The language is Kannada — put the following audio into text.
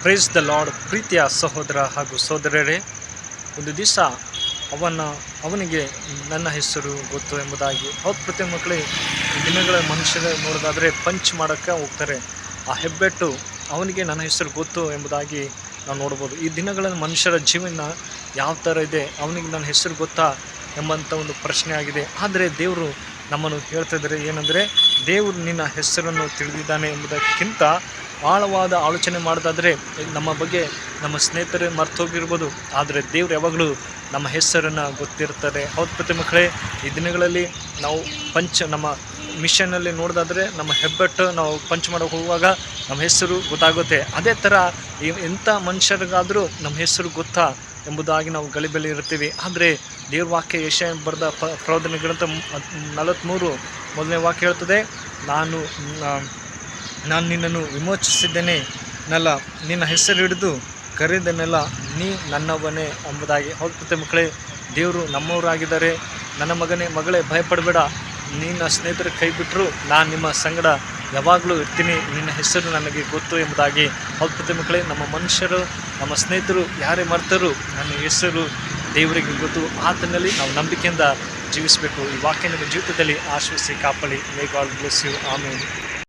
Praise the lord. ಪ್ರೀತಿಯ ಸಹೋದರ ಹಾಗೂ ಸಹೋದರರೇ, ಒಂದು ದಿವಸ ಅವನಿಗೆ ನನ್ನ ಹೆಸರು ಗೊತ್ತು ಎಂಬುದಾಗಿ. ಹೌದು ಪ್ರತಿ ಮಕ್ಕಳೇ, ಈ ದಿನಗಳ ಮನುಷ್ಯರ ನೋಡೋದಾದರೆ ಪಂಚ್ ಮಾಡೋಕ್ಕೆ ಹೋಗ್ತಾರೆ. ಆ ಹೆಬ್ಬೆಟ್ಟು ಅವನಿಗೆ ನನ್ನ ಹೆಸರು ಗೊತ್ತು ಎಂಬುದಾಗಿ ನಾವು ನೋಡ್ಬೋದು. ಈ ದಿನಗಳ ಮನುಷ್ಯರ ಜೀವನ ಯಾವ ಥರ ಇದೆ, ಅವನಿಗೆ ನನ್ನ ಹೆಸರು ಗೊತ್ತಾ ಎಂಬಂಥ ಒಂದು ಪ್ರಶ್ನೆ ಆಗಿದೆ. ಆದರೆ ದೇವರು ನಮ್ಮನ್ನು ಹೇಳ್ತಾ ಇದ್ದಾರೆ ಏನಂದರೆ, ದೇವರು ನಿನ್ನ ಹೆಸರನ್ನು ತಿಳಿದಿದ್ದಾನೆ ಎಂಬುದಕ್ಕಿಂತ ಆಳವಾದ ಆಲೋಚನೆ ಮಾಡೋದಾದರೆ ನಮ್ಮ ಬಗ್ಗೆ ನಮ್ಮ ಸ್ನೇಹಿತರೇ ಮರ್ತೋಗಿರ್ಬೋದು, ಆದರೆ ದೇವರು ಯಾವಾಗಲೂ ನಮ್ಮ ಹೆಸರನ್ನು ಗೊತ್ತಿರ್ತಾರೆ. ಹೌದು ಪ್ರತಿ ಮಕ್ಕಳೇ, ಈ ದಿನಗಳಲ್ಲಿ ನಾವು ನಮ್ಮ ಮಿಷನ್ನಲ್ಲಿ ನೋಡೋದಾದರೆ ನಮ್ಮ ಹೆಬ್ಬೆಟ್ಟು ನಾವು ಪಂಚ್ ಮಾಡೋಕೆ ಹೋಗುವಾಗ ನಮ್ಮ ಹೆಸರು ಗೊತ್ತಾಗುತ್ತೆ. ಅದೇ ಥರ ಎಂಥ ಮನುಷ್ಯರಿಗಾದರೂ ನಮ್ಮ ಹೆಸರು ಗೊತ್ತಾ ಎಂಬುದಾಗಿ ನಾವು ಗಲಿಬಿಲಿ ಇರ್ತೀವಿ. ಆದರೆ ದೇವ್ರ ವಾಕ್ಯ ಯೆಶಾಯ ಬರೆದ ಪ್ರವಾದನೆ ಗ್ರಂಥ 43 ಮೊದಲನೇ ವಾಕ್ಯ ಹೇಳ್ತದೆ, ನಾನು ನಿನ್ನನ್ನು ವಿಮೋಚಿಸಿದ್ದೇನೆ ನಲ್ಲ, ನಿನ್ನ ಹೆಸರು ಹಿಡಿದು ಕರೆದನೆಲ್ಲ, ನೀ ನನ್ನವನೇ ಎಂಬುದಾಗಿ. ಹೌದು ಪ್ರತಿ ಮಕ್ಕಳೇ, ದೇವರು ನಮ್ಮವರಾಗಿದ್ದಾರೆ. ನನ್ನ ಮಗನೇ ಮಗಳೇ, ಭಯಪಡಬೇಡ, ನಿನ್ನ ಸ್ನೇಹಿತರು ಕೈ ಬಿಟ್ಟರು ನಾನು ನಿಮ್ಮ ಸಂಗಡ ಯಾವಾಗಲೂ ಇರ್ತೀನಿ, ನಿನ್ನ ಹೆಸರು ನನಗೆ ಗೊತ್ತು ಎಂಬುದಾಗಿ. ಹೌದು ಪ್ರತಿ ಮಕ್ಕಳೇ, ನಮ್ಮ ಮನುಷ್ಯರು ನಮ್ಮ ಸ್ನೇಹಿತರು ಯಾರೇ ಮರ್ತರು, ನನ್ನ ಹೆಸರು ದೇವರಿಗೆ ಗೊತ್ತು. ಆತನಲ್ಲಿ ನಾವು ನಂಬಿಕೆಯಿಂದ ಜೀವಿಸಬೇಕು. ಈ ವಾಕ್ಯ ನಿಮ್ಮ ಜೀವಿತದಲ್ಲಿ ಆಶ್ವಸಿ ಕಾಪಾಡಿ. May God bless you. ಆಮೇಲೆ